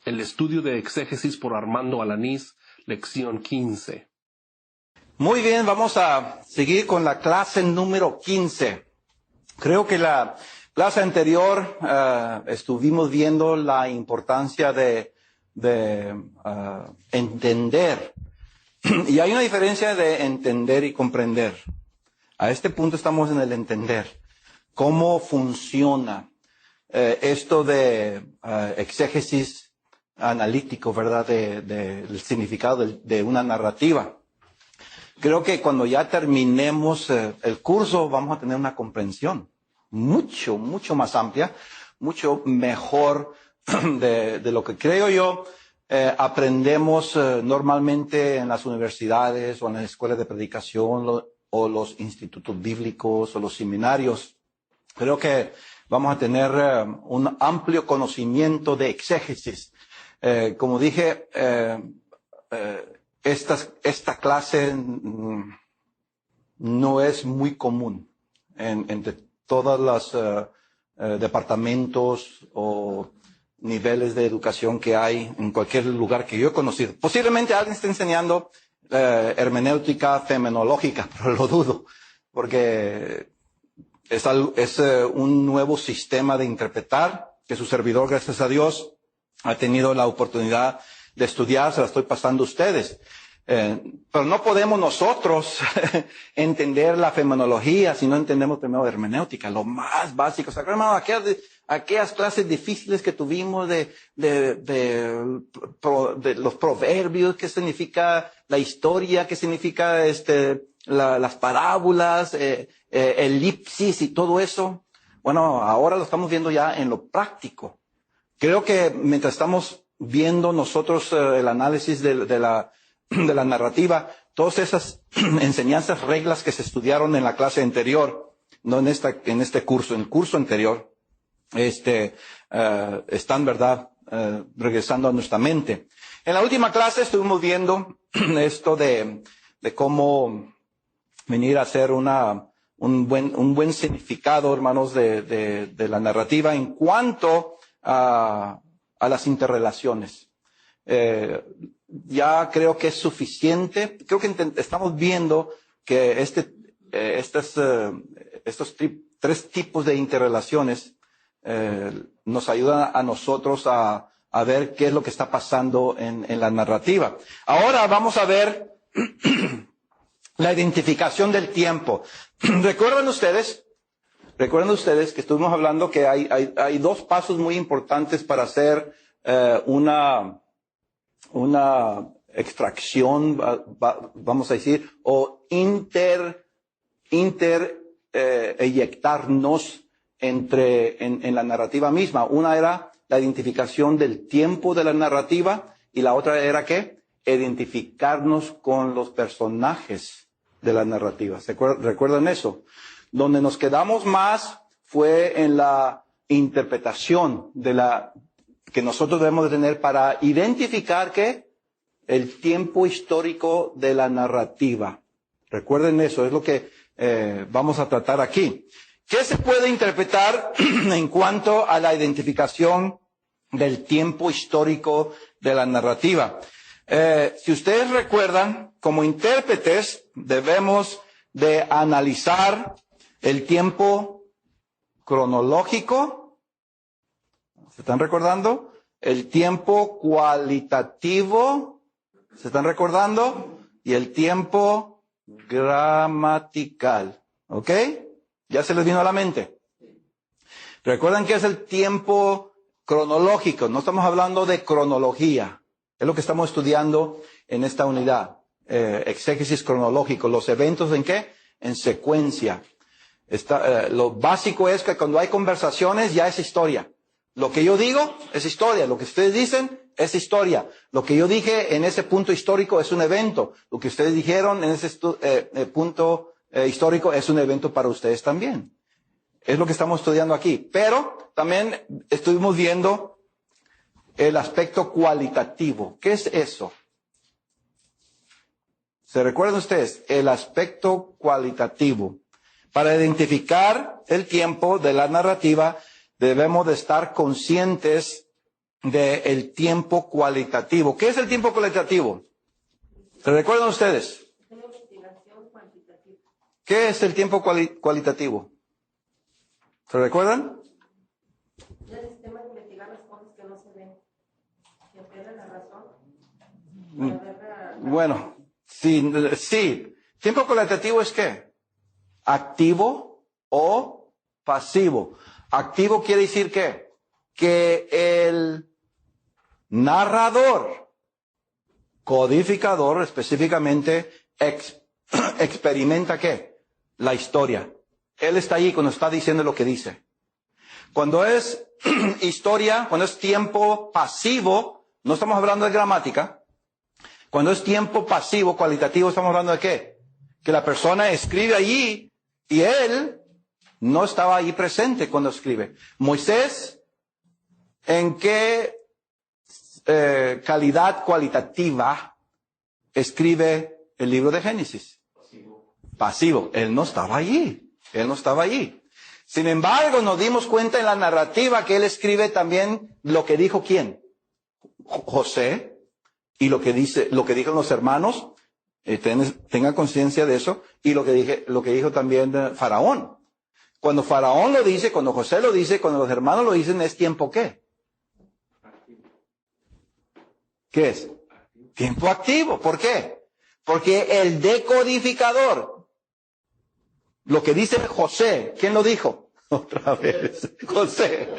El estudio de exégesis por Armando Alanís, lección 15. Muy bien, vamos a seguir con la clase número 15. Creo que la clase anterior estuvimos viendo la importancia de entender. Y hay una diferencia de entender y comprender. A este punto estamos en el entender. ¿Cómo funciona esto de exégesis analítico, verdad? Del significado de una narrativa. Creo que cuando ya terminemos el curso vamos a tener una comprensión mucho más amplia, mucho mejor de lo que creo yo aprendemos normalmente en las universidades o en las escuelas de predicación o los institutos bíblicos o los seminarios. Creo que vamos a tener un amplio conocimiento de exégesis. Como dije, esta clase no es muy común entre todos los departamentos o niveles de educación que hay en cualquier lugar que yo he conocido. Posiblemente alguien esté enseñando hermenéutica fenomenológica, pero lo dudo, porque es un nuevo sistema de interpretar que su servidor, gracias a Dios, ha tenido la oportunidad de estudiar, se la estoy pasando a ustedes. Pero no podemos nosotros entender la fenomenología si no entendemos primero hermenéutica, lo más básico. ¿Se acuerdan, hermano, aquellas clases difíciles que tuvimos de los proverbios, qué significa la historia, qué significa las parábolas, elipsis y todo eso? Bueno, ahora lo estamos viendo ya en lo práctico. Creo que mientras estamos viendo nosotros el análisis de la narrativa, todas esas enseñanzas, reglas que se estudiaron en la clase anterior, no en este curso, en el curso anterior, están, ¿verdad?, regresando a nuestra mente. En la última clase estuvimos viendo esto de cómo venir a hacer un buen significado, hermanos, de la narrativa en cuanto a las interrelaciones. Ya creo que es suficiente. Creo que estamos viendo que estos tres tipos de interrelaciones nos ayudan a nosotros a ver qué es lo que está pasando en la narrativa. Ahora vamos a ver la identificación del tiempo. ¿Recuerdan ustedes que estuvimos hablando que hay dos pasos muy importantes para hacer una extracción, vamos a decir, o eyectarnos en la narrativa misma? Una era la identificación del tiempo de la narrativa y la otra era ¿qué? Identificarnos con los personajes de la narrativa. ¿Recuerdan eso? Donde nos quedamos más fue en la interpretación que nosotros debemos de tener para identificar ¿qué? El tiempo histórico de la narrativa. Recuerden eso, es lo que vamos a tratar aquí. ¿Qué se puede interpretar en cuanto a la identificación del tiempo histórico de la narrativa? Si ustedes recuerdan, como intérpretes debemos de analizar el tiempo cronológico. ¿Se están recordando? El tiempo cualitativo. ¿Se están recordando? Y el tiempo gramatical. ¿Ok? ¿Ya se les vino a la mente? ¿Recuerdan qué es el tiempo cronológico? No estamos hablando de cronología. Es lo que estamos estudiando en esta unidad. Exégesis cronológico. ¿Los eventos en qué? En secuencia. Lo básico es que cuando hay conversaciones ya es historia. Lo que yo digo es historia. Lo que ustedes dicen es historia. Lo que yo dije en ese punto histórico es un evento. Lo que ustedes dijeron en ese punto histórico es un evento para ustedes también. Es lo que estamos estudiando aquí. Pero también estuvimos viendo el aspecto cualitativo. ¿Qué es eso? ¿Se recuerdan ustedes? El aspecto cualitativo. Para identificar el tiempo de la narrativa, debemos de estar conscientes del tiempo cualitativo. ¿Qué es el tiempo cualitativo? ¿Se recuerdan ustedes? ¿Qué es el tiempo cualitativo? ¿Se recuerdan? El sistema de investigar las cosas que no se ven, que pierden la razón. Bueno, sí. ¿Tiempo cualitativo es qué? ¿Activo o pasivo? Activo quiere decir ¿qué? Que el narrador, codificador específicamente, experimenta ¿qué? La historia. Él está allí cuando está diciendo lo que dice. Cuando es historia, cuando es tiempo pasivo, no estamos hablando de gramática. Cuando es tiempo pasivo, cualitativo, estamos hablando de ¿qué? Que la persona escribe allí y él no estaba ahí presente cuando escribe. Moisés, ¿en qué calidad cualitativa escribe el libro de Génesis? Pasivo. Él no estaba allí. Él no estaba allí. Sin embargo, nos dimos cuenta en la narrativa que él escribe también lo que dijo ¿quién? José. Y lo que dijeron los hermanos. Tengan conciencia de eso. Y lo que dijo también Faraón. Cuando Faraón lo dice, cuando José lo dice, cuando los hermanos lo dicen, ¿es tiempo qué? ¿Qué es? Tiempo activo. ¿Por qué? Porque el decodificador, lo que dice José, ¿quién lo dijo? Otra vez, José.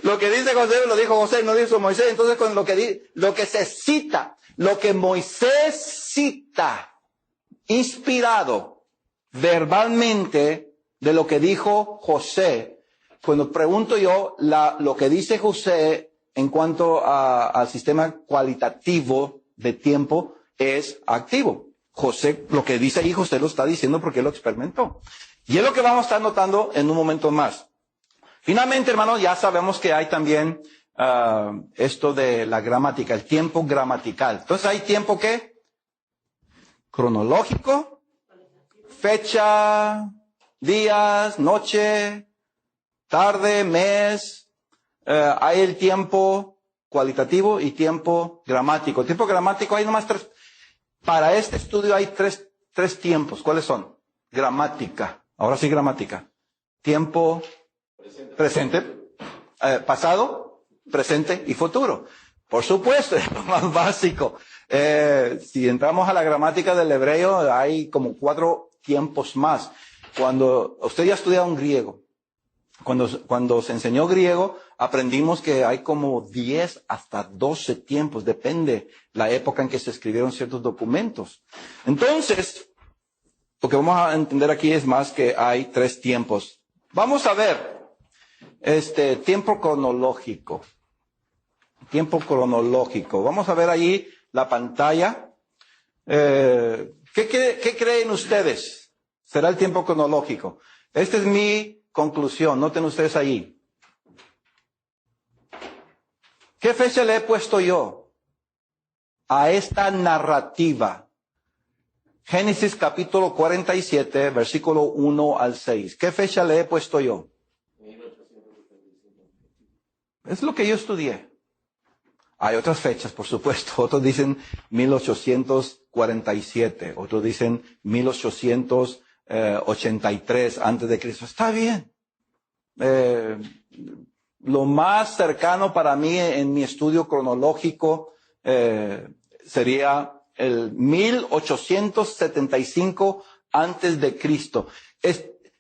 Lo que dice José lo dijo José, no dijo Moisés. Entonces, con lo que se cita, lo que Moisés cita, inspirado verbalmente de lo que dijo José, cuando pregunto yo lo que dice José en cuanto al sistema cualitativo de tiempo es activo. José, lo que dice ahí José lo está diciendo porque él lo experimentó. Y es lo que vamos a estar notando en un momento más. Finalmente, hermanos, ya sabemos que hay también esto de la gramática, el tiempo gramatical. Entonces, ¿hay tiempo qué? Cronológico, fecha, días, noche, tarde, mes. Hay el tiempo cualitativo y tiempo gramático. El tiempo gramático hay nomás tres. Para este estudio hay tres tiempos. ¿Cuáles son? Gramática. Ahora sí, gramática. Tiempo presente, pasado, presente y futuro. Por supuesto, es lo más básico. Si entramos a la gramática del hebreo, hay como 4 tiempos más. Cuando usted ya estudia un griego, cuando se enseñó griego, aprendimos que hay como 10 hasta 12 tiempos, depende la época en que se escribieron ciertos documentos. Entonces, lo que vamos a entender aquí es más que hay 3 tiempos. Vamos a ver, tiempo cronológico. Tiempo cronológico. Vamos a ver ahí la pantalla. ¿Qué creen ustedes? ¿Será el tiempo cronológico? Esta es mi conclusión. Noten ustedes ahí. ¿Qué fecha le he puesto yo a esta narrativa? Génesis capítulo 47, versículo 1 al 6. ¿Qué fecha le he puesto yo? 1875. Es lo que yo estudié. Hay otras fechas, por supuesto. Otros dicen 1847. Otros dicen 1883 antes de Cristo. Está bien. Lo más cercano para mí en mi estudio cronológico sería el 1875 antes de Cristo.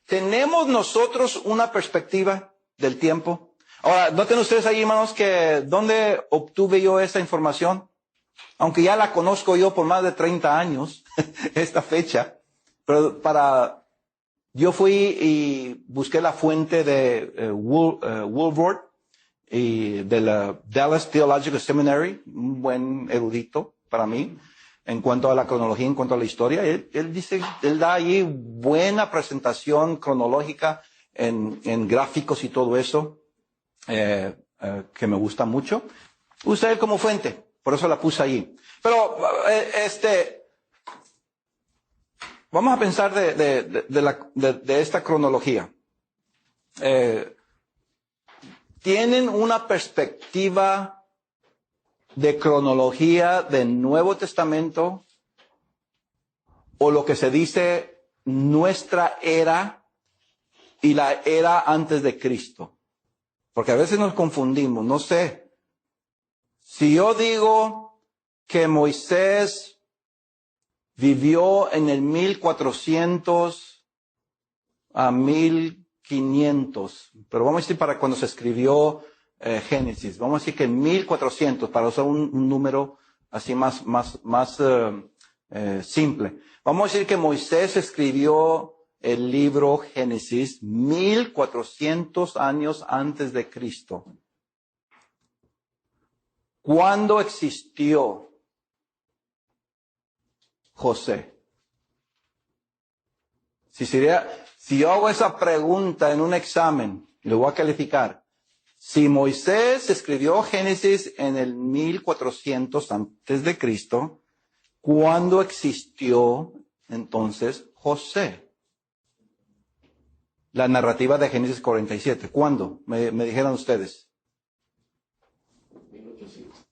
¿Tenemos nosotros una perspectiva del tiempo? Ahora, noten ustedes ahí, hermanos, que ¿dónde obtuve yo esta información? Aunque ya la conozco yo por más de 30 años, esta fecha, pero yo fui y busqué la fuente de Woolworth y de la Dallas Theological Seminary, un buen erudito para mí, en cuanto a la cronología, en cuanto a la historia. Él dice, él da ahí buena presentación cronológica en gráficos y todo eso, que me gusta mucho. Usa él como fuente, por eso la puse ahí. Pero, vamos a pensar de esta cronología. tienen una perspectiva de cronología del Nuevo Testamento o lo que se dice nuestra era y la era antes de Cristo. Porque a veces nos confundimos, no sé. Si yo digo que Moisés vivió en el 1400 a 1500, pero vamos a decir para cuando se escribió Génesis, vamos a decir que en 1400, para usar un número así más simple. Vamos a decir que Moisés escribió el libro Génesis 1400 años antes de Cristo. ¿Cuándo existió José? Si yo hago esa pregunta en un examen, lo voy a calificar. Si Moisés escribió Génesis en el 1400 antes de Cristo, ¿cuándo existió entonces José? La narrativa de Génesis 47. ¿Cuándo? Me dijeron ustedes. 1800.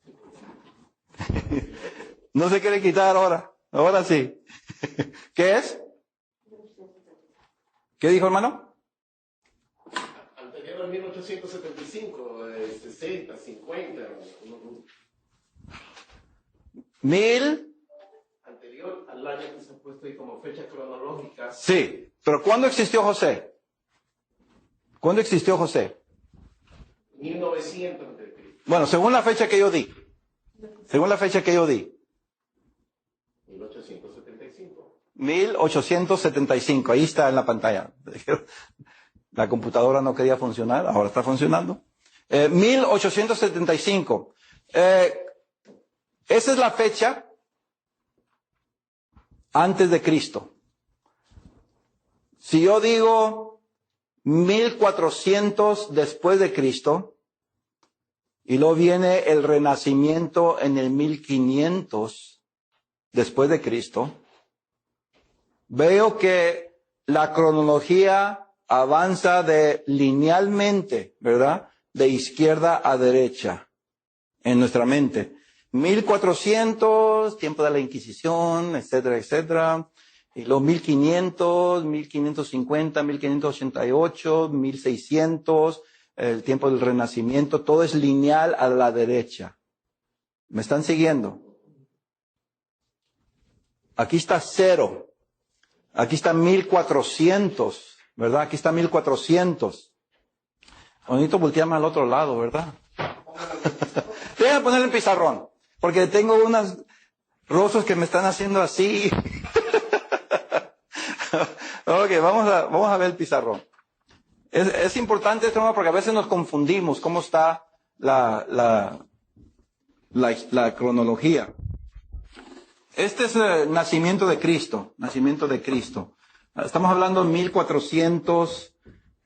No se quiere quitar ahora. Ahora sí. ¿Qué es? ¿Qué dijo, hermano? Anterior al 1875, 60, 50. Anterior al año que se ha puesto ahí como fecha cronológica. Sí, pero ¿cuándo existió José? ¿Cuándo existió José? 1900 antes de Cristo. Bueno, según la fecha que yo di. 1875. 1875, ahí está en la pantalla. La computadora no quería funcionar, ahora está funcionando. 1875. Esa es la fecha antes de Cristo. Si yo digo 1400 después de Cristo, y luego viene el renacimiento en el 1500 después de Cristo, veo que la cronología avanza linealmente, ¿verdad? De izquierda a derecha en nuestra mente. 1400, tiempo de la Inquisición, etcétera, etcétera. Y luego 1500, 1550, 1588, 1600, el tiempo del Renacimiento. Todo es lineal a la derecha. ¿Me están siguiendo? Aquí está 0. Aquí está 1400, ¿verdad? Aquí está 1400. Bonito voltearme al otro lado, ¿verdad? Déjame poner el pizarrón, porque tengo unas rostros que me están haciendo así. Ok, vamos a ver el pizarrón. Es importante este tema porque a veces nos confundimos cómo está la cronología. Este es el nacimiento de Cristo. Estamos hablando de 1400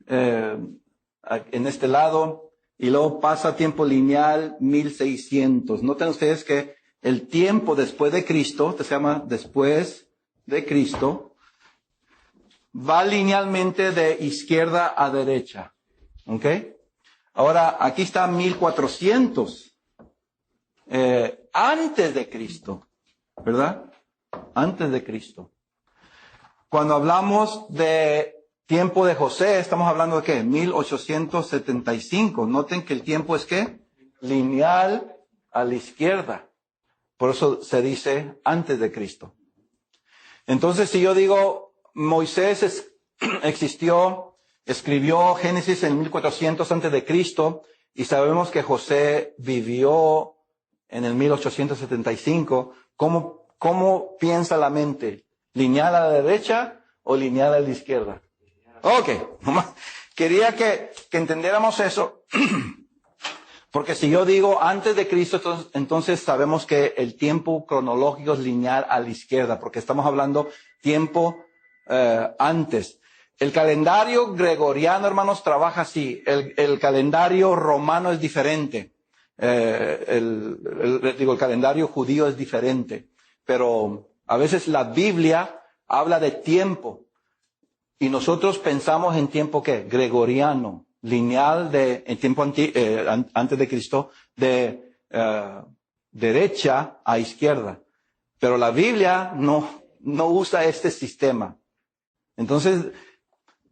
en este lado y luego pasa tiempo lineal 1600. Noten ustedes que el tiempo después de Cristo, se llama después de Cristo, va linealmente de izquierda a derecha. ¿Ok? Ahora, aquí está 1400 antes de Cristo. ¿Verdad? Antes de Cristo. Cuando hablamos de tiempo de José, estamos hablando de ¿qué? 1875. Noten que el tiempo es ¿qué? Lineal a la izquierda. Por eso se dice antes de Cristo. Entonces, si yo digo, Moisés escribió Génesis en 1400 antes de Cristo, y sabemos que José vivió en el 1875, ¿Cómo piensa la mente? ¿Lineal a la derecha o lineal a la izquierda? Ok, quería que entendiéramos eso, porque si yo digo antes de Cristo, entonces sabemos que el tiempo cronológico es lineal a la izquierda, porque estamos hablando tiempo antes. El calendario gregoriano, hermanos, trabaja así. El calendario romano es diferente. El calendario judío es diferente. Pero a veces la Biblia habla de tiempo. Y nosotros pensamos en tiempo ¿qué? Gregoriano, lineal en tiempo antes de Cristo, de derecha a izquierda. Pero la Biblia no usa este sistema. Entonces,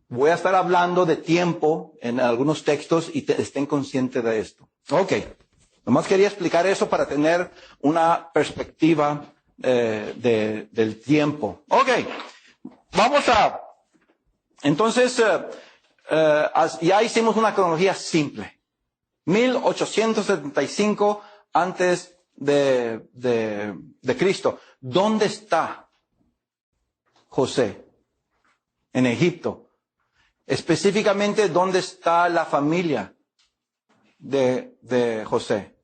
voy a estar hablando de tiempo en algunos textos y estén conscientes de esto. Ok. Nomás quería explicar eso para tener una perspectiva del tiempo. Ok. Entonces, ya hicimos una cronología simple. 1875 antes de Cristo. ¿Dónde está José? En Egipto. Específicamente, ¿dónde está la familia de José?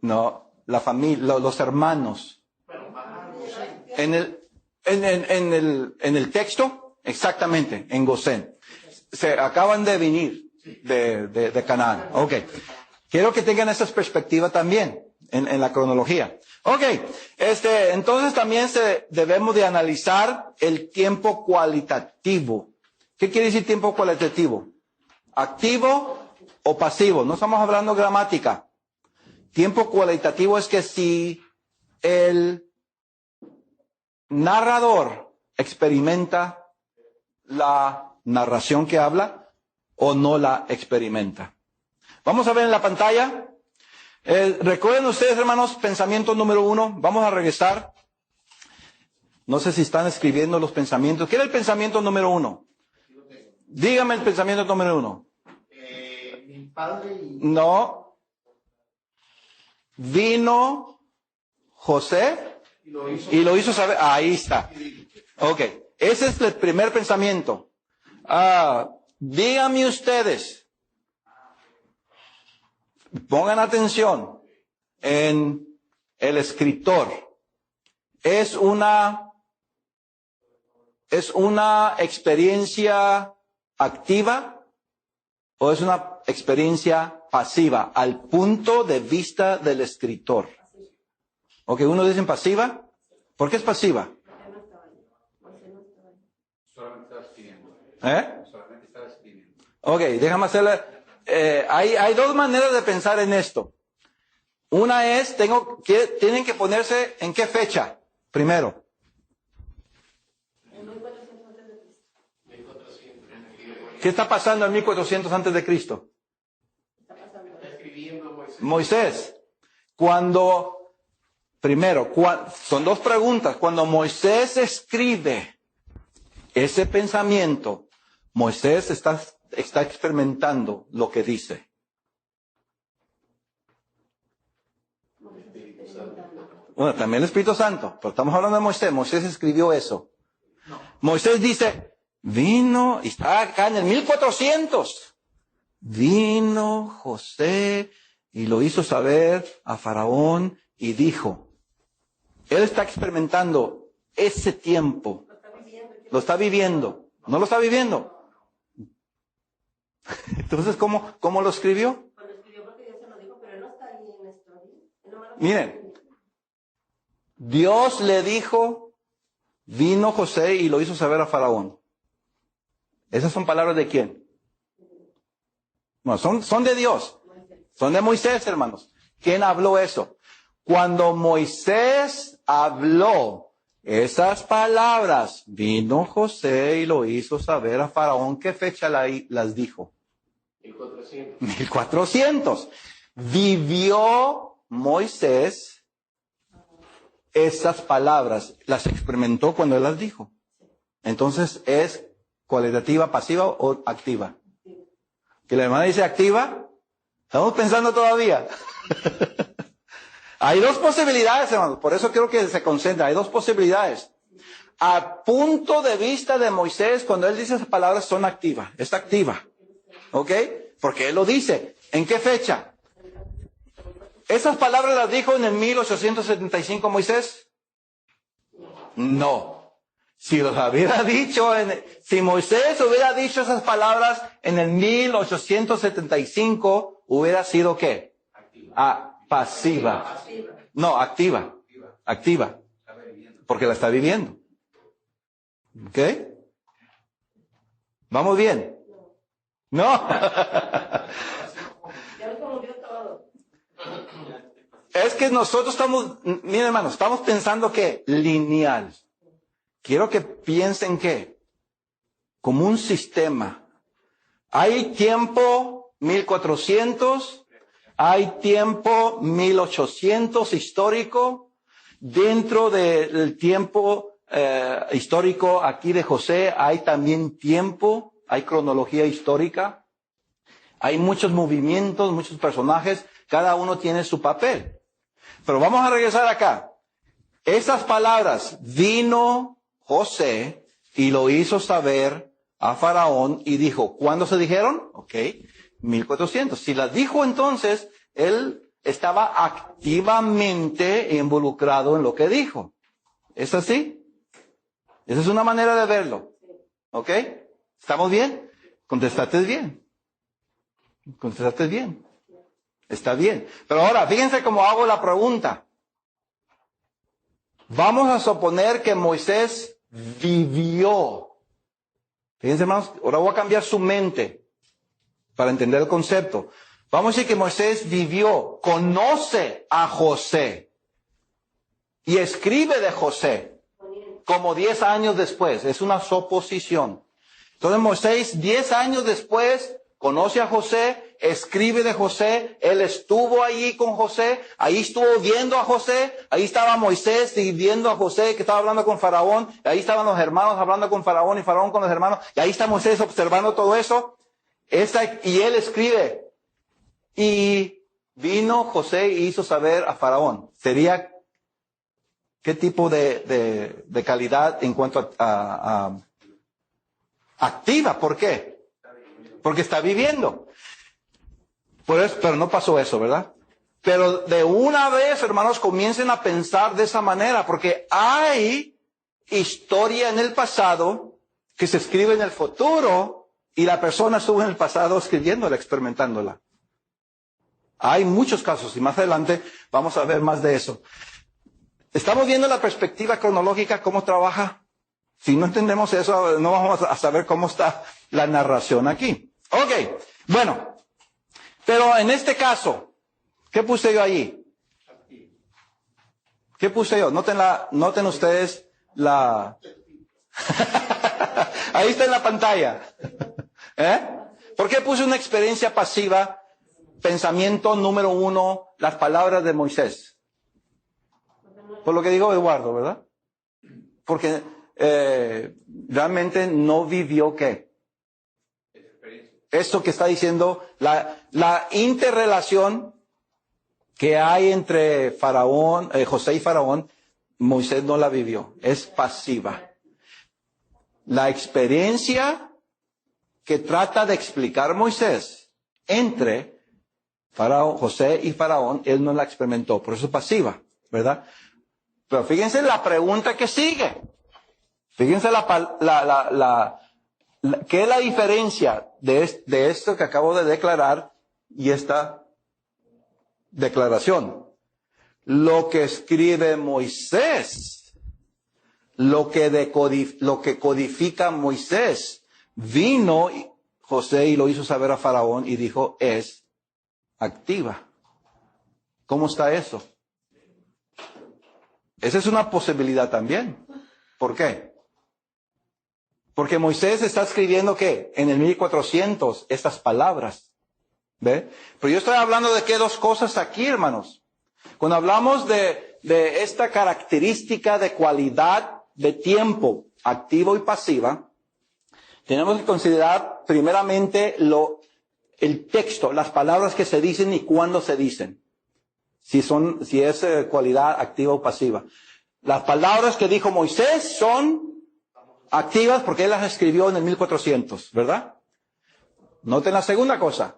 No, la familia, los hermanos. En el texto, exactamente, en Gosén. Se acaban de venir de Canaán. Ok. Quiero que tengan esa perspectiva también en la cronología. Ok. Entonces también debemos de analizar el tiempo cualitativo. ¿Qué quiere decir tiempo cualitativo? ¿Activo o pasivo? No estamos hablando de gramática. Tiempo cualitativo es que si el narrador experimenta la narración que habla o no la experimenta. Vamos a ver en la pantalla. Recuerden ustedes, hermanos, pensamiento número 1. Vamos a regresar. No sé si están escribiendo los pensamientos. ¿Qué era el pensamiento número 1? Dígame el pensamiento número 1. Mi padre No. Vino José y lo hizo saber. Ahí está. Ok. Ese es el primer pensamiento. Díganme ustedes. Pongan atención en el escritor. ¿Es una experiencia activa o es una experiencia pasiva al punto de vista del escritor? Ok, uno dice pasiva. ¿Por qué es pasiva? solamente estaba escribiendo. Solamente estaba escribiendo. Ok, déjame hacerle. Hay dos maneras de pensar en esto. Una es, tienen que ponerse en qué fecha, primero. ¿Qué está pasando en 1400 antes de Cristo? Está escribiendo Moisés. Son dos preguntas. Cuando Moisés escribe ese pensamiento, Moisés está experimentando lo que dice. Bueno, también el Espíritu Santo, pero estamos hablando de Moisés. Moisés escribió eso. Moisés dice, vino, y está acá en el 1400. Vino José y lo hizo saber a Faraón y dijo. Él está experimentando ese tiempo. Lo está viviendo. ¿No lo está viviendo? Entonces, ¿cómo lo escribió? Cuando escribió porque Dios se lo dijo, pero él no está ahí en la historia. Miren, Dios le dijo, vino José y lo hizo saber a Faraón. ¿Esas son palabras de quién? No, son de Dios. Son de Moisés, hermanos. ¿Quién habló eso? Cuando Moisés habló esas palabras, vino José y lo hizo saber a Faraón. ¿Qué fecha las dijo? 1400. 1400. Vivió Moisés esas palabras, las experimentó cuando él las dijo. Entonces, ¿es cualitativa, pasiva o activa? Que la hermana dice activa, estamos pensando todavía. Hay dos posibilidades, hermanos, por eso quiero que se concentren. Hay dos posibilidades. A punto de vista de Moisés, cuando él dice esas palabras, son activas. Es activa. ¿Ok? Porque él lo dice. ¿En qué fecha? ¿Esas palabras las dijo en el 1875 Moisés? No. Si Moisés hubiera dicho esas palabras en el 1875, hubiera sido ¿qué? Pasiva. No, activa. Activa. Porque la está viviendo. ¿Ok? ¿Vamos bien? No. Ya lo conmovió todo. Es que nosotros estamos, miren hermanos, estamos pensando que lineal. Quiero que piensen que como un sistema. Hay tiempo 1400, hay tiempo 1800 histórico. Dentro del tiempo histórico aquí de José hay también tiempo, hay cronología histórica. Hay muchos movimientos, muchos personajes, cada uno tiene su papel. Pero vamos a regresar acá. Estas palabras, vino José y lo hizo saber a Faraón y dijo, ¿cuándo se dijeron? 1400. Si las dijo entonces, él estaba activamente involucrado en lo que dijo. ¿Es así? Esa es una manera de verlo. ¿Ok? ¿Estamos bien? Contestaste bien. Contestaste bien. Está bien. Pero ahora, fíjense cómo hago la pregunta. Vamos a suponer que Moisés vivió. Fíjense, hermanos, ahora voy a cambiar su mente para entender el concepto. Vamos a decir que Moisés vivió, conoce a José y escribe de José como 10 años después. Es una suposición. Entonces Moisés 10 años después conoce a José, escribe de José, él estuvo allí con José, ahí estuvo viendo a José, ahí estaba Moisés viendo a José que estaba hablando con Faraón, y ahí estaban los hermanos hablando con Faraón y Faraón con los hermanos, y ahí está Moisés observando todo eso, y él escribe, y vino José y hizo saber a Faraón. Sería, ¿qué tipo de calidad en cuanto a activa? ¿Por qué? Porque está viviendo. Por eso, pero no pasó eso, ¿verdad? Pero de una vez, hermanos, comiencen a pensar de esa manera, porque hay historia en el pasado que se escribe en el futuro y la persona estuvo en el pasado escribiéndola, experimentándola. Hay muchos casos y más adelante vamos a ver más de eso. ¿Estamos viendo la perspectiva cronológica, cómo trabaja? Si no entendemos eso, no vamos a saber cómo está la narración aquí. Ok, bueno, pero en este caso, ¿qué puse yo allí? ¿Qué puse yo? Noten ustedes la... Ahí está en la pantalla. ¿Por qué puse una experiencia pasiva? Pensamiento número 1, las palabras de Moisés. Por lo que dijo Eduardo, ¿verdad? Porque realmente no vivió ¿qué? Esto que está diciendo, la interrelación que hay entre Faraón, José y Faraón, Moisés no la vivió, es pasiva. La experiencia que trata de explicar Moisés entre Faraón, José y Faraón, él no la experimentó, por eso es pasiva, ¿verdad? Pero fíjense la pregunta que sigue. Fíjense ¿qué es la diferencia de esto que acabo de declarar y esta declaración? Lo que escribe Moisés, lo que codifica Moisés, vino José y lo hizo saber a Faraón y dijo, es activa. ¿Cómo está eso? Esa es una posibilidad también. ¿Por qué? Porque Moisés está escribiendo, ¿qué? En el 1400, estas palabras. ¿Ve? Pero yo estoy hablando de qué dos cosas aquí, hermanos. Cuando hablamos de esta característica de cualidad de tiempo, activo y pasiva, tenemos que considerar primeramente el texto, las palabras que se dicen y cuándo se dicen. Si es cualidad activa o pasiva. Las palabras que dijo Moisés son activas porque él las escribió en el 1400, ¿verdad? Noten la segunda cosa.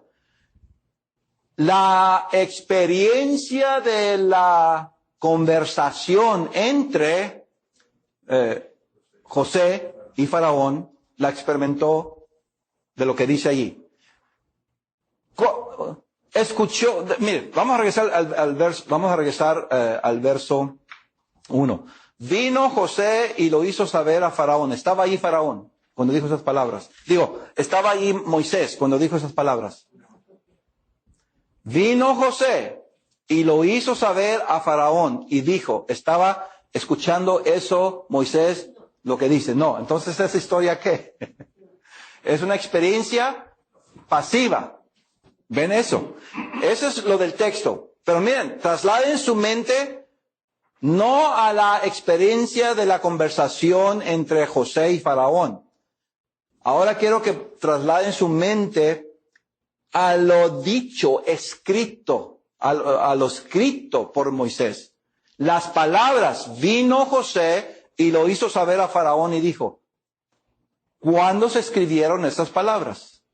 La experiencia de la conversación entre José y Faraón la experimentó de lo que dice allí. Escuchó, mire, vamos a regresar al verso 1. Vino José y lo hizo saber a Faraón. Estaba ahí Faraón. cuando dijo esas palabras? Digo, estaba ahí Moisés cuando dijo esas palabras. Vino José y lo hizo saber a Faraón y dijo, estaba escuchando eso Moisés, lo que dice. No, entonces esa historia ¿qué? Es una experiencia pasiva. ¿Ven eso? Eso es lo del texto. Pero miren, trasladen su mente no a la experiencia de la conversación entre José y Faraón. Ahora quiero que trasladen su mente a lo dicho, escrito, a lo escrito por Moisés. Las palabras, vino José y lo hizo saber a Faraón y dijo, ¿cuándo se escribieron estas palabras?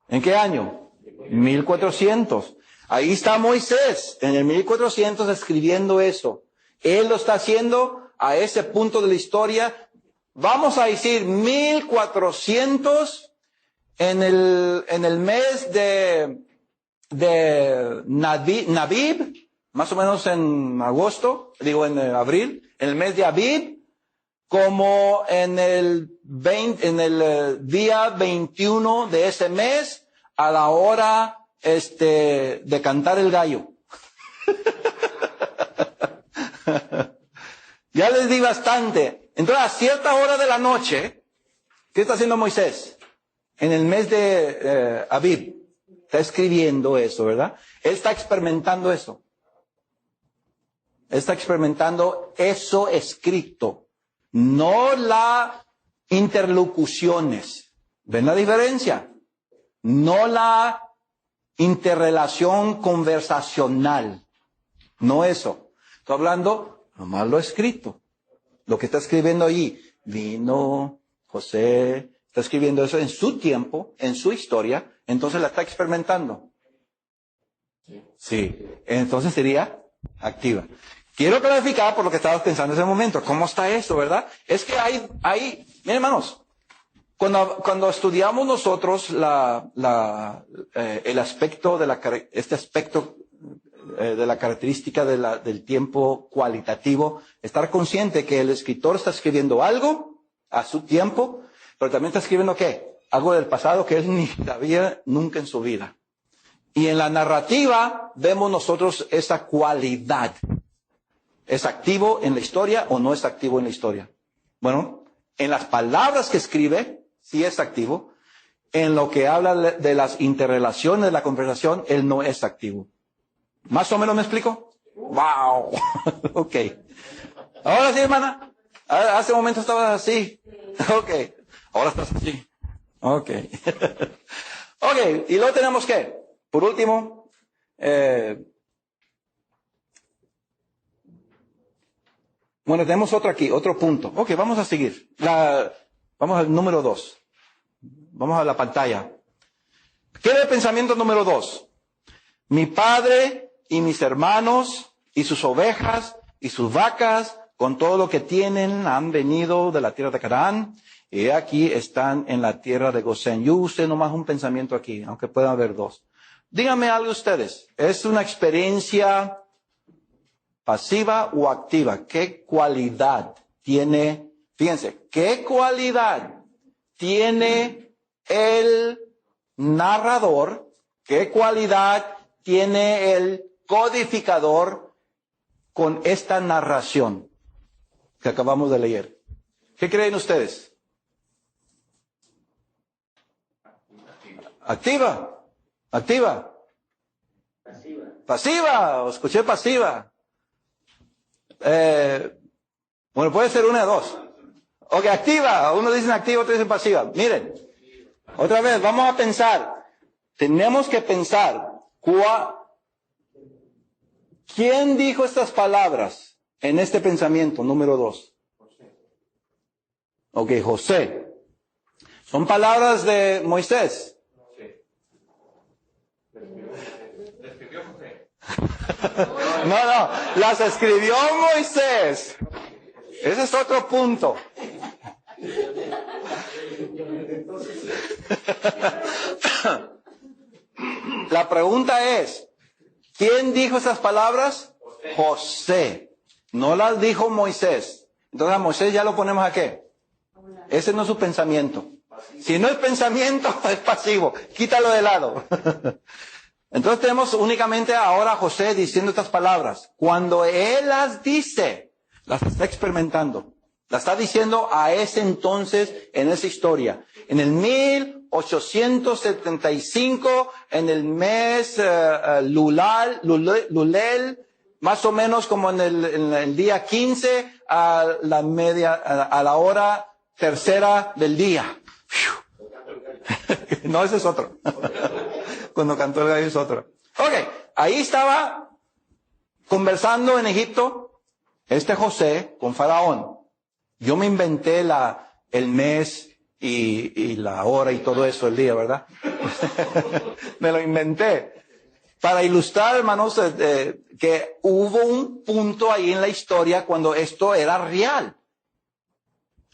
¿En qué año? 1400. Ahí está Moisés, en el 1400 escribiendo eso. Él lo está haciendo a ese punto de la historia. Vamos a decir 1400 en el mes de Nabib, más o menos en agosto, en abril, en el mes de Abib, como en el día 21 de ese mes, a la hora de cantar el gallo. Ya les di bastante. Entonces, a cierta hora de la noche, ¿qué está haciendo Moisés? En el mes de Abib. Está escribiendo eso, ¿verdad? Él está experimentando eso. Él está experimentando eso escrito. No las interlocuciones. ¿Ven la diferencia? No la interrelación conversacional. No eso. Estoy hablando nomás lo escrito. Lo que está escribiendo allí. Vino José. Está escribiendo eso en su tiempo, en su historia. Entonces la está experimentando. Sí. Entonces sería activa. Quiero clarificar por lo que estabas pensando en ese momento. ¿Cómo está esto, verdad? Es que hay, miren hermanos, cuando estudiamos nosotros el aspecto de este aspecto de la característica del tiempo cualitativo, estar consciente que el escritor está escribiendo algo a su tiempo, pero también está escribiendo ¿qué? Algo del pasado que él ni sabía nunca en su vida. Y en la narrativa vemos nosotros esa cualidad. ¿Es activo en la historia o no es activo en la historia? Bueno, en las palabras que escribe, sí es activo. En lo que habla de las interrelaciones de la conversación, él no es activo. ¿Más o menos me explico? ¡Wow! Ok. Ahora sí, hermana. Hace un momento estabas así. Ok. Ahora estás así. Ok. Ok. Y luego tenemos que, por último, bueno, tenemos otro aquí, otro punto. Ok, vamos a seguir. Vamos al número 2. Vamos a la pantalla. ¿Qué es el pensamiento número 2? Mi padre y mis hermanos y sus ovejas y sus vacas, con todo lo que tienen, han venido de la tierra de Canaán. Y aquí están en la tierra de Gosén. Yo usé nomás un pensamiento aquí, aunque puedan haber dos. Díganme algo ustedes. ¿Es una experiencia pasiva o activa? ¿Qué cualidad tiene? Fíjense, ¿qué cualidad tiene el narrador? ¿Qué cualidad tiene el codificador con esta narración que acabamos de leer? ¿Qué creen ustedes? Activa. Activa. Pasiva. Pasiva. Escuché pasiva. Bueno, puede ser una de dos. Ok, activa. Uno dice activa, otro dice pasiva. Miren, otra vez, vamos a pensar. Tenemos que pensar. ¿Quién dijo estas palabras en este pensamiento número 2? Ok, José. ¿Son palabras de Moisés? ¿Escribió José? No, las escribió Moisés. Ese es otro punto. La pregunta es, ¿quién dijo esas palabras? José. No las dijo Moisés. Entonces a Moisés ya lo ponemos ¿a qué? Ese no es su pensamiento. Si no es pensamiento, es pasivo. Quítalo de lado. Entonces tenemos únicamente ahora a José diciendo estas palabras. Cuando él las dice, las está experimentando. La está diciendo a ese entonces, en esa historia. En el 1875, en el mes Lulel, más o menos como en el día 15, a la hora tercera del día. No, ese es otro. Cuando cantó el gallo es otro. Ok, ahí estaba conversando en Egipto José con Faraón. Yo me inventé el mes y la hora y todo eso, el día, ¿verdad? Me lo inventé. Para ilustrar, hermanos, que hubo un punto ahí en la historia cuando esto era real.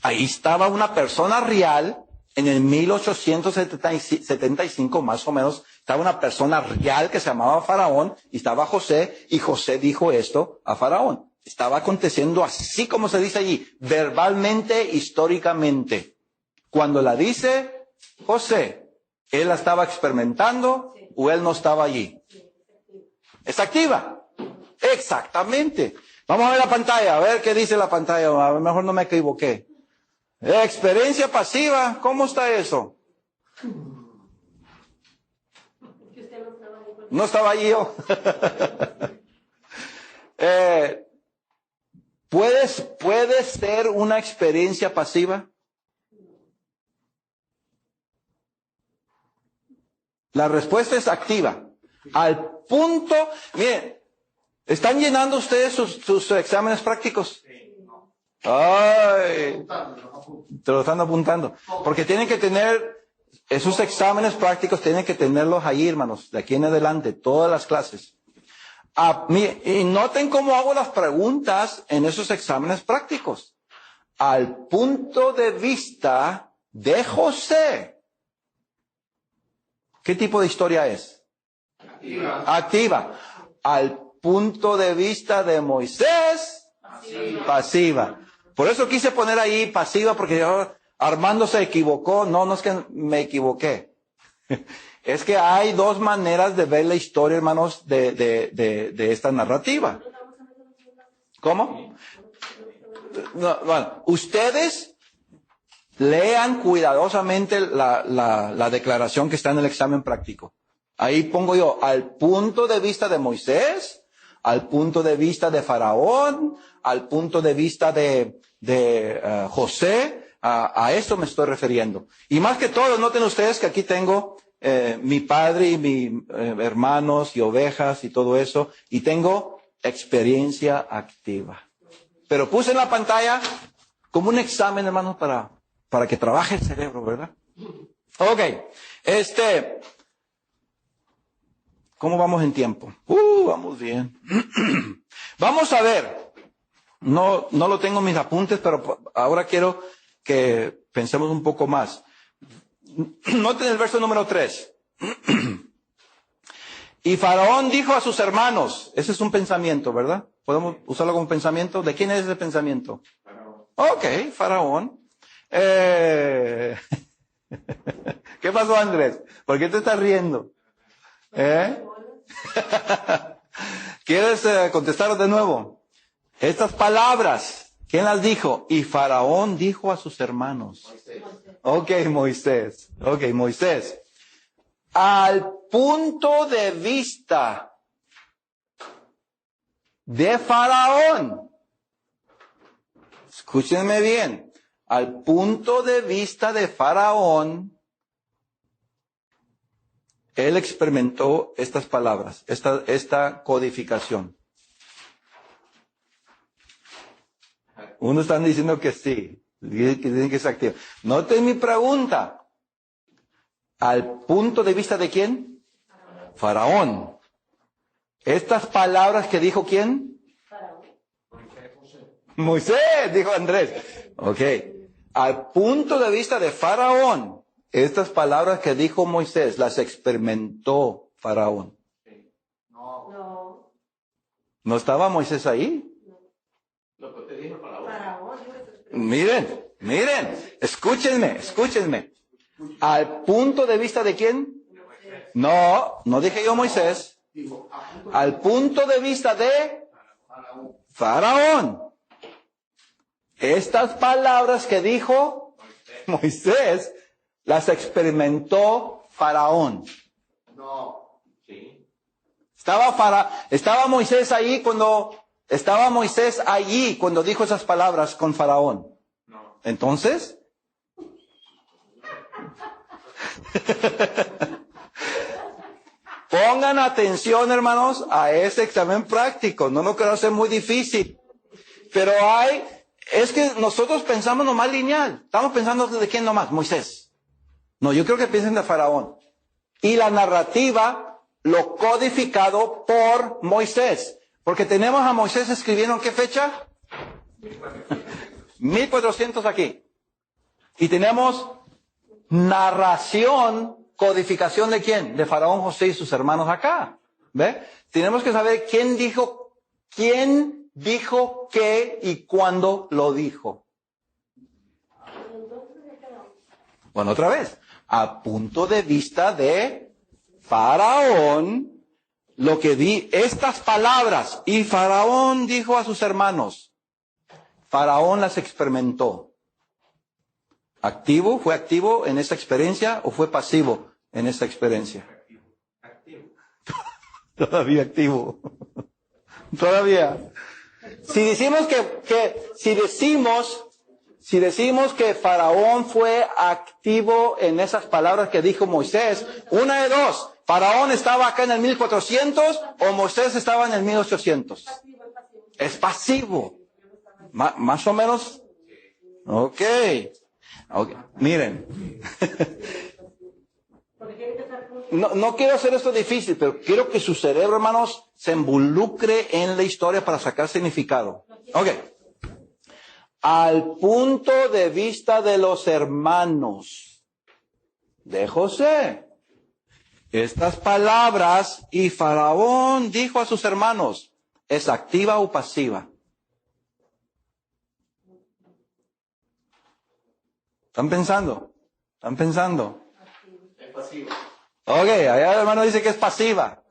Ahí estaba una persona real, en el 1875 más o menos, estaba una persona real que se llamaba Faraón, y estaba José, y José dijo esto a Faraón. Estaba aconteciendo así como se dice allí, verbalmente, históricamente. Cuando la dice José, ¿él la estaba experimentando o él no estaba allí? ¿Es activa? Exactamente. Vamos a ver la pantalla, a ver qué dice la pantalla. A lo mejor no me equivoqué. Experiencia pasiva, ¿cómo está eso? No estaba allí yo. ¿Puedes ser una experiencia pasiva? La respuesta es activa. Al punto, miren, ¿están llenando ustedes sus exámenes prácticos? Ay, te lo están apuntando. Porque tienen que tener, esos exámenes prácticos tienen que tenerlos ahí, hermanos, de aquí en adelante, todas las clases. Y noten cómo hago las preguntas en esos exámenes prácticos. Al punto de vista de José. ¿Qué tipo de historia es? Activa. Al punto de vista de Moisés, pasiva. Por eso quise poner ahí pasiva, porque Armando se equivocó. No es que me equivoqué. Es que hay dos maneras de ver la historia, hermanos, de esta narrativa. ¿Cómo? No, bueno, ustedes lean cuidadosamente la declaración que está en el examen práctico. Ahí pongo yo, al punto de vista de Moisés, al punto de vista de Faraón, al punto de vista de José, a esto me estoy refiriendo. Y más que todo, noten ustedes que aquí tengo mi padre y mis hermanos y ovejas y todo eso, y tengo experiencia activa. Pero puse en la pantalla como un examen, hermanos, para que trabaje el cerebro, ¿verdad? Ok, ¿cómo vamos en tiempo? Vamos bien. Vamos a ver. No lo tengo en mis apuntes, pero ahora quiero que pensemos un poco más. Noten el verso número 3. Y Faraón dijo a sus hermanos, ese es un pensamiento, ¿verdad? ¿Podemos usarlo como pensamiento? ¿De quién es ese pensamiento? Faraón. Ok, Faraón. ¿Qué pasó, Andrés? ¿Por qué te estás riendo? ¿Quieres contestar de nuevo? Estas palabras, ¿quién las dijo? Y Faraón dijo a sus hermanos. Moisés. Moisés. Al punto de vista de Faraón. Escúchenme bien. Al punto de vista de Faraón, él experimentó estas palabras, esta codificación. Unos están diciendo que sí, que dicen que es activo. Noten mi pregunta. ¿Al punto de vista de quién? Faraón. Estas palabras que dijo ¿quién? Faraón. Moisés, dijo Andrés. Ok. Al punto de vista de Faraón, estas palabras que dijo Moisés, las experimentó Faraón. No. ¿No estaba Moisés ahí? Lo que te dijo Faraón. Faraón. Miren, Miren, escúchenme. ¿Al punto de vista de quién? No dije yo Moisés. Al punto de vista de Faraón. Estas palabras que dijo Moisés, las experimentó Faraón. No. Sí. Estaba Moisés allí cuando dijo esas palabras con Faraón. No. Entonces, pongan atención, hermanos, a ese examen práctico. No lo quiero hacer muy difícil. Pero es que nosotros pensamos nomás lineal. Estamos pensando de quién nomás, Moisés. No, yo creo que piensen de Faraón. Y la narrativa, lo codificado por Moisés. Porque tenemos a Moisés escribiendo ¿en qué fecha? 1400 aquí. Y tenemos narración, codificación de quién? De Faraón, José y sus hermanos acá. ¿Ve? Tenemos que saber quién dijo qué y cuándo lo dijo. Bueno, otra vez. A punto de vista de Faraón, estas palabras, y Faraón dijo a sus hermanos, Faraón las experimentó. ¿Fue activo en esta experiencia o fue pasivo en esta experiencia? Activo. Todavía activo. Todavía. Si decimos si decimos que Faraón fue activo en esas palabras que dijo Moisés, una de dos, Faraón estaba acá en el 1400 o Moisés estaba en el 1800. Es pasivo. Más o menos. Ok. Miren. No quiero hacer esto difícil, pero quiero que su cerebro, hermanos, se involucre en la historia para sacar significado. Ok. Al punto de vista de los hermanos de José, estas palabras, y Faraón dijo a sus hermanos, ¿es activa o pasiva? ¿Están pensando? Es pasivo. Ok, allá el hermano dice que es pasiva.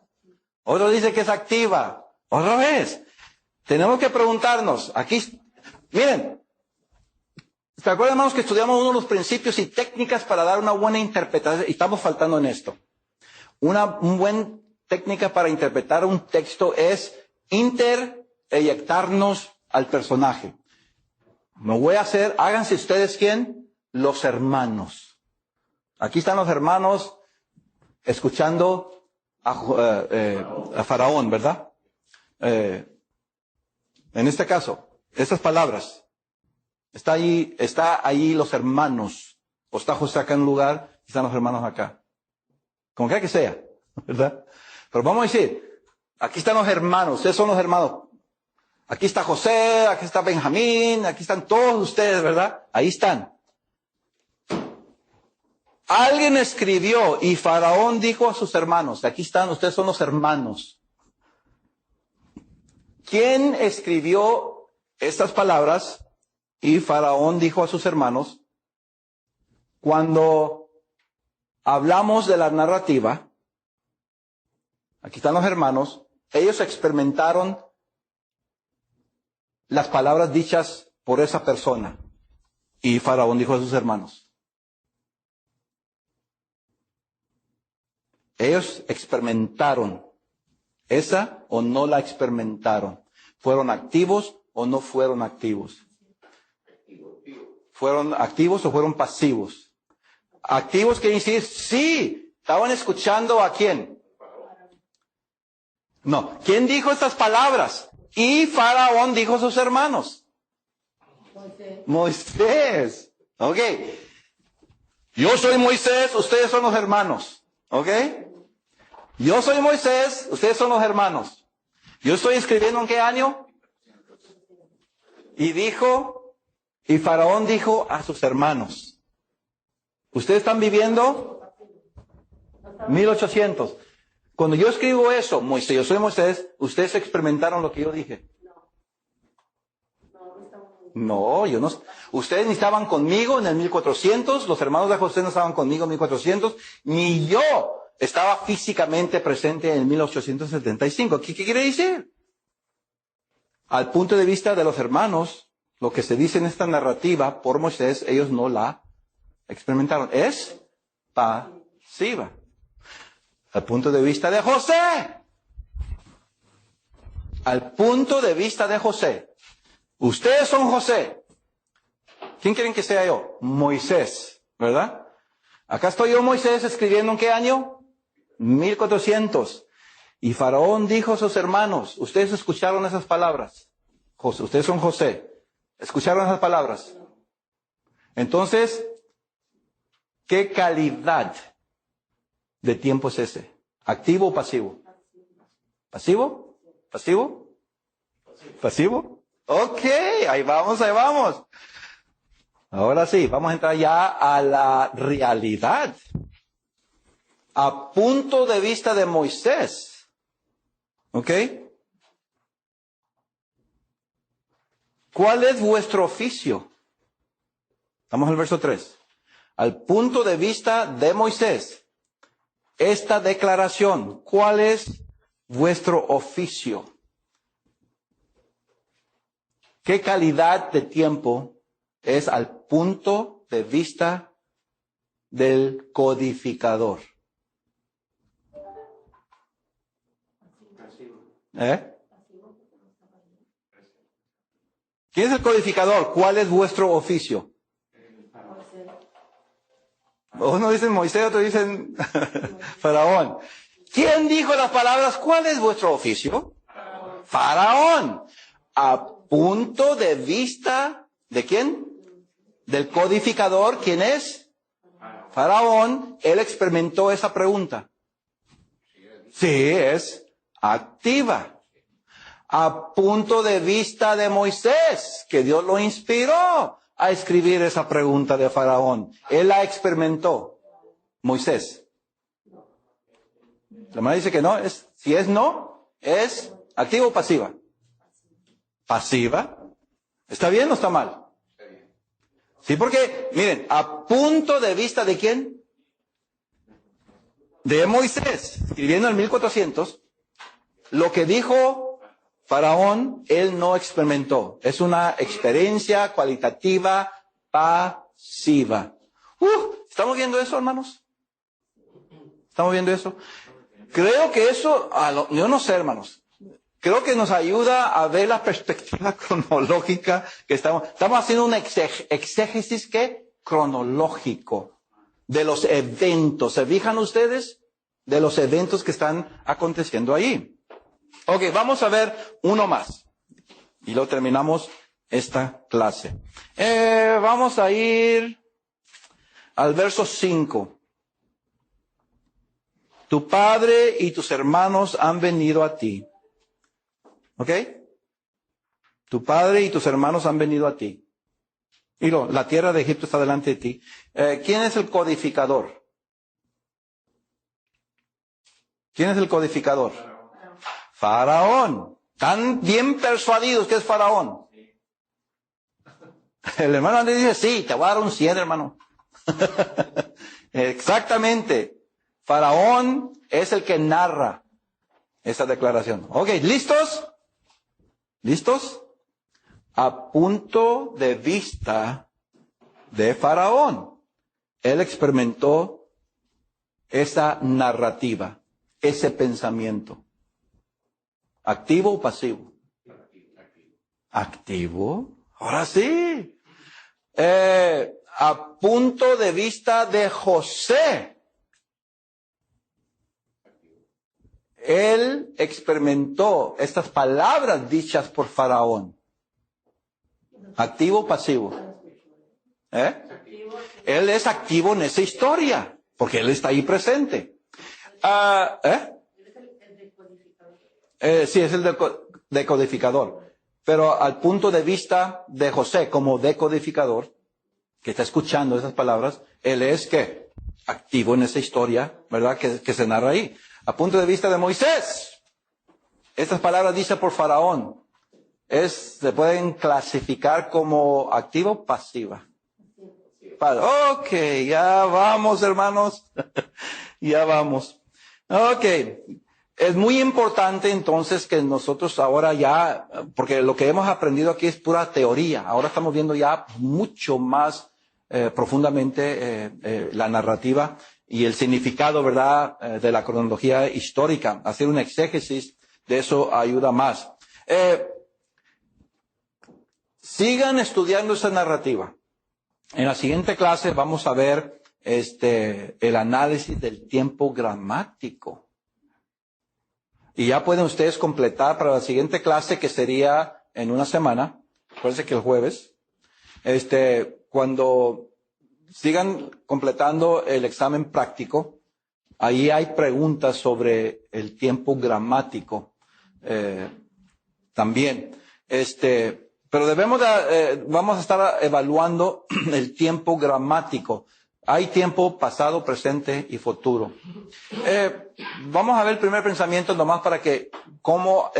Otro dice que es activa. Otra vez. Tenemos que preguntarnos. Aquí, miren. ¿Se acuerdan, hermanos, que estudiamos uno de los principios y técnicas para dar una buena interpretación? Y estamos faltando en esto. Una buena técnica para interpretar un texto es intereyectarnos al personaje. Háganse ustedes ¿quién? Los hermanos. Aquí están los hermanos escuchando a Faraón, ¿verdad? En este caso, estas palabras. Está ahí los hermanos. O está José acá en un lugar y están los hermanos acá. Como quiera que sea, ¿verdad? Pero vamos a decir, aquí están los hermanos, ustedes son los hermanos. Aquí está José, aquí está Benjamín, aquí están todos ustedes, ¿verdad? Ahí están. Alguien escribió y Faraón dijo a sus hermanos, aquí están, ustedes son los hermanos. ¿Quién escribió estas palabras? Y Faraón dijo a sus hermanos, cuando hablamos de la narrativa, aquí están los hermanos, ellos experimentaron las palabras dichas por esa persona. Y Faraón dijo a sus hermanos, ellos experimentaron esa o no la experimentaron. ¿Fueron activos o no fueron activos? ¿Fueron activos o fueron pasivos? Activos quiere decir, sí, estaban escuchando ¿a quién? No, ¿quién dijo estas palabras? Y Faraón dijo a sus hermanos. Moisés. Ok. Yo soy Moisés, ustedes son los hermanos. Ok. Yo soy Moisés, ustedes son los hermanos. Yo estoy escribiendo ¿en qué año? Y Faraón dijo a sus hermanos, ¿ustedes están viviendo? 1800. Cuando yo escribo eso, Moisés, yo soy Moisés, ¿ustedes experimentaron lo que yo dije? No, yo no. Ustedes ni estaban conmigo en el 1400, los hermanos de José no estaban conmigo en 1400, ni yo estaba físicamente presente en 1875. ¿Qué quiere decir? Al punto de vista de los hermanos, lo que se dice en esta narrativa por Moisés, ellos no la experimentaron. Es pasiva. Al punto de vista de José. Al punto de vista de José. Ustedes son José. ¿Quién quieren que sea yo? Moisés, ¿verdad? Acá estoy yo, Moisés, escribiendo ¿en qué año? 1400. Y Faraón dijo a sus hermanos, ustedes escucharon esas palabras. Ustedes son José. ¿Escucharon esas palabras? Entonces, ¿qué calidad de tiempo es ese? ¿Activo o pasivo? ¿Pasivo? ¿Pasivo? ¿Pasivo? Ok, ahí vamos, ahí vamos. Ahora sí, vamos a entrar ya a la realidad. A punto de vista de Moisés. ¿Ok? ¿Cuál es vuestro oficio? Vamos al verso 3. Al punto de vista de Moisés, esta declaración, ¿cuál es vuestro oficio? ¿Qué calidad de tiempo es al punto de vista del codificador? ¿Quién es el codificador? ¿Cuál es vuestro oficio? Uno dicen Moisés, otro dicen Faraón. ¿Quién dijo las palabras? ¿Cuál es vuestro oficio? Faraón. A punto de vista ¿de quién? Del codificador. ¿Quién es? Faraón. Él experimentó esa pregunta. Sí, es activa. A punto de vista de Moisés, que Dios lo inspiró a escribir esa pregunta de Faraón. Él la experimentó. Moisés. La hermana dice que no. Si es no, ¿es activa o pasiva? Pasiva. ¿Está bien o está mal? Sí, porque, miren, a punto de vista de quién? De Moisés. Escribiendo en 1400, lo que dijo Faraón, él no experimentó. Es una experiencia cualitativa pasiva. ¿Estamos viendo eso, hermanos? ¿Estamos viendo eso? Creo que eso, yo no sé, hermanos. Creo que nos ayuda a ver la perspectiva cronológica que estamos haciendo un exégesis cronológico de los eventos. ¿Se fijan ustedes? De los eventos que están aconteciendo ahí. Ok, vamos a ver uno más. Y lo terminamos esta clase. Vamos a ir al verso 5. Tu padre y tus hermanos han venido a ti. ¿Ok? Tu padre y tus hermanos han venido a ti. Y la tierra de Egipto está delante de ti. ¿Quién es el codificador? ¿Quién es el codificador? Faraón. Tan bien persuadidos que es Faraón. El hermano le dice, sí, te voy a dar un 100, hermano. Exactamente. Faraón es el que narra esa declaración. Ok, ¿listos? ¿Listos? A punto de vista de Faraón. Él experimentó esa narrativa, ese pensamiento. ¿Activo o pasivo? Activo. Ahora sí. A punto de vista de José. Él experimentó estas palabras dichas por Faraón. ¿Activo o pasivo? Él es activo en esa historia, porque él está ahí presente. Sí, es el decodificador. Pero al punto de vista de José como decodificador, que está escuchando esas palabras, él es ¿qué? Activo en esa historia, ¿verdad? Que se narra ahí. A punto de vista de Moisés, estas palabras dichas por Faraón, se pueden clasificar como activa o pasiva. Ok, ya vamos, hermanos. Ya vamos. Ok. Es muy importante entonces que nosotros ahora ya, porque lo que hemos aprendido aquí es pura teoría. Ahora estamos viendo ya mucho más profundamente la narrativa y el significado, ¿verdad?, de la cronología histórica. Hacer un exégesis de eso ayuda más. Sigan estudiando esa narrativa. En la siguiente clase vamos a ver el análisis del tiempo gramático. Y ya pueden ustedes completar para la siguiente clase, que sería en una semana. Acuérdense que el jueves. Cuando sigan completando el examen práctico, ahí hay preguntas sobre el tiempo gramático también. Pero vamos a estar evaluando el tiempo gramático. Hay tiempo pasado, presente y futuro. Vamos a ver el primer pensamiento nomás para que cómo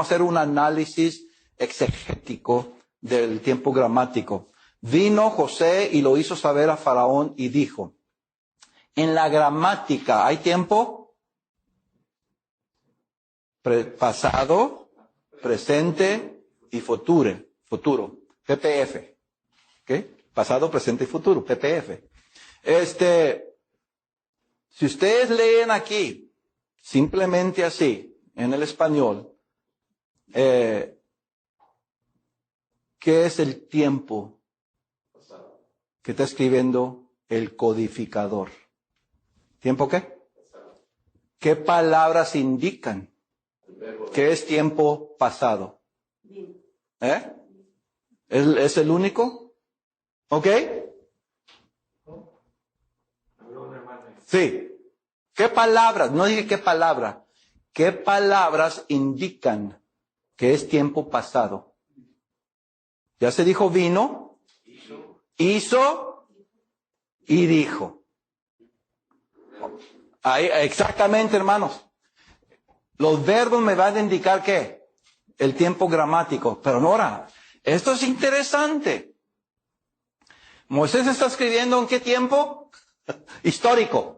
hacer un análisis exegético del tiempo gramático. Vino José y lo hizo saber a Faraón y dijo: en la gramática hay tiempo pasado, presente y futuro. PPF. ¿Ok? Pasado, presente y futuro. PPF. Si ustedes leen aquí, simplemente así, en el español, ¿qué es el tiempo que está escribiendo el codificador? ¿Tiempo qué? ¿Qué palabras indican que es tiempo pasado? ¿Es el único? ¿Ok? Sí. ¿Qué palabras? No dije qué palabra. ¿Qué palabras indican que es tiempo pasado? Ya se dijo vino, hizo y dijo. Ahí, exactamente, hermanos. Los verbos me van a indicar ¿qué? El tiempo gramático. Pero ahora, esto es interesante. Moisés está escribiendo ¿en qué tiempo? Histórico.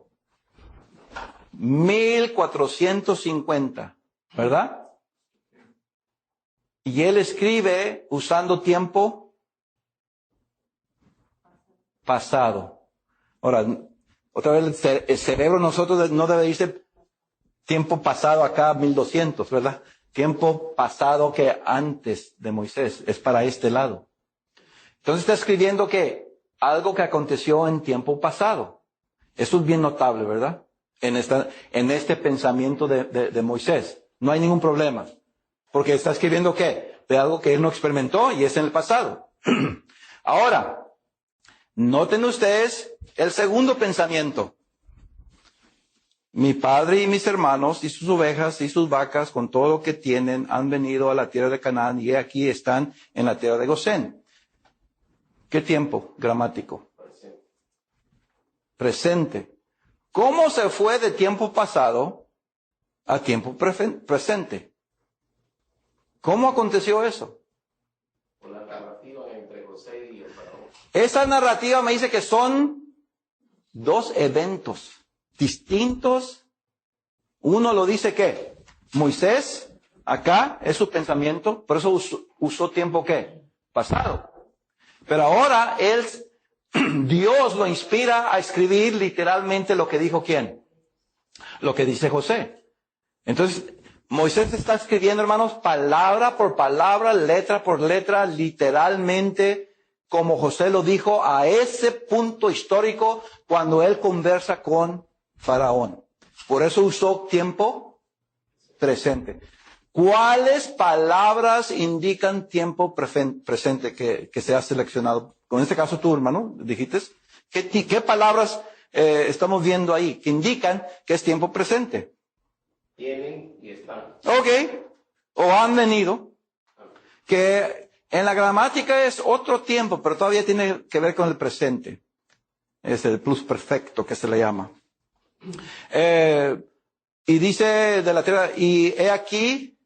1450, ¿verdad? Y él escribe usando tiempo pasado. Ahora, otra vez el cerebro nosotros no debe decir tiempo pasado acá 1200, ¿verdad? Tiempo pasado que antes de Moisés, es para este lado. Entonces está escribiendo que algo que aconteció en tiempo pasado. Eso es bien notable, ¿verdad? En este pensamiento de Moisés. No hay ningún problema. Porque está escribiendo ¿qué? De algo que él no experimentó y es en el pasado. Ahora, noten ustedes el segundo pensamiento. Mi padre y mis hermanos y sus ovejas y sus vacas con todo lo que tienen han venido a la tierra de Canaán y aquí están en la tierra de Gosén. ¿Qué tiempo gramático? Presente. ¿Cómo se fue de tiempo pasado a tiempo presente? ¿Cómo aconteció eso? Por la narrativa entre José y el faraón. Esa narrativa me dice que son dos eventos distintos. Uno lo dice que Moisés, acá es su pensamiento, por eso usó tiempo ¿qué? Pasado. Pero ahora Dios lo inspira a escribir literalmente lo que dijo ¿quién? Lo que dice José. Entonces, Moisés está escribiendo, hermanos, palabra por palabra, letra por letra, literalmente, como José lo dijo a ese punto histórico cuando él conversa con Faraón. Por eso usó tiempo presente. ¿Cuáles palabras indican tiempo presente que se ha seleccionado? En este caso tú, hermano, dijiste, ¿qué palabras estamos viendo ahí que indican que es tiempo presente? Tienen y están. Ok. O han venido. Que en la gramática es otro tiempo, pero todavía tiene que ver con el presente. Es el plusperfecto que se le llama. Y dice de la tierra, y he aquí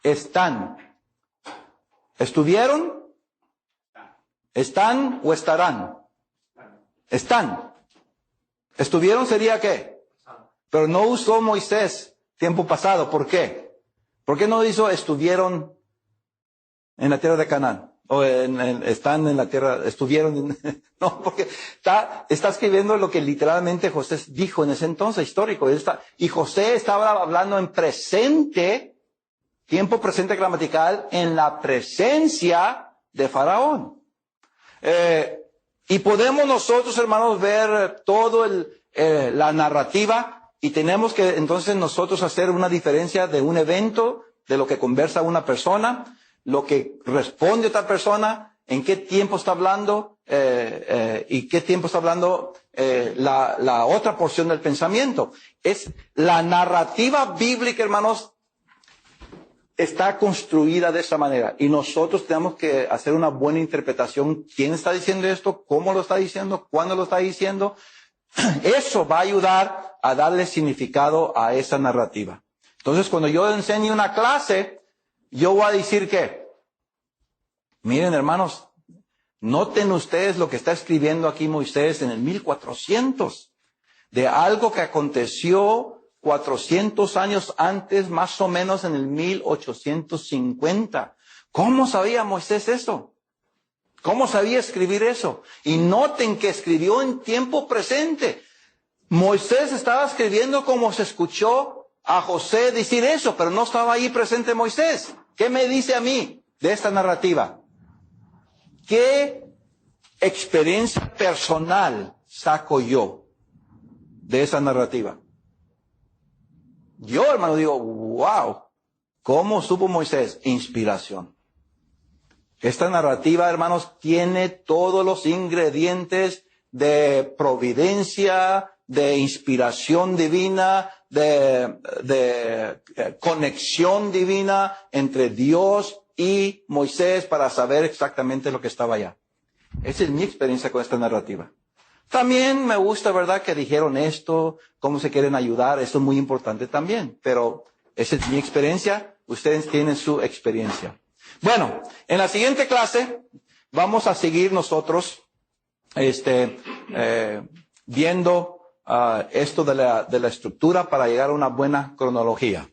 están. ¿Estuvieron? ¿Están o estarán? Están. ¿Estuvieron sería qué? Pero no usó Moisés tiempo pasado. ¿Por qué? ¿Por qué no hizo estuvieron en la tierra de Canaán? O están en la tierra, estuvieron no, porque está escribiendo lo que literalmente José dijo en ese entonces histórico. Y José estaba hablando en presente, tiempo presente gramatical, en la presencia de Faraón. Y podemos nosotros, hermanos, ver todo la narrativa, y tenemos que entonces nosotros hacer una diferencia de un evento, de lo que conversa una persona, lo que responde otra persona, en qué tiempo está hablando, y qué tiempo está hablando la otra porción del pensamiento. Es la narrativa bíblica, hermanos, está construida de esa manera, y nosotros tenemos que hacer una buena interpretación. ¿Quién está diciendo esto? ¿Cómo lo está diciendo? ¿Cuándo lo está diciendo? Eso va a ayudar a darle significado a esa narrativa. Entonces, cuando yo enseñe una clase, yo voy a decir que, miren, hermanos, noten ustedes lo que está escribiendo aquí Moisés en el 1400, de algo que aconteció 400 años antes, más o menos en el 1850. ¿Cómo sabía Moisés eso? ¿Cómo sabía escribir eso? Y noten que escribió en tiempo presente. Moisés estaba escribiendo como se escuchó a José decir eso, pero no estaba ahí presente Moisés. ¿Qué me dice a mí de esta narrativa? ¿Qué experiencia personal saco yo de esa narrativa? Yo, hermano, digo, wow, ¿cómo supo Moisés? Inspiración. Esta narrativa, hermanos, tiene todos los ingredientes de providencia, de inspiración divina, de conexión divina entre Dios y Moisés para saber exactamente lo que estaba allá. Esa es mi experiencia con esta narrativa. También me gusta, ¿verdad?, que dijeron esto, cómo se quieren ayudar. Esto es muy importante también. Pero esa es mi experiencia. Ustedes tienen su experiencia. Bueno, en la siguiente clase vamos a seguir nosotros viendo esto de la estructura para llegar a una buena cronología.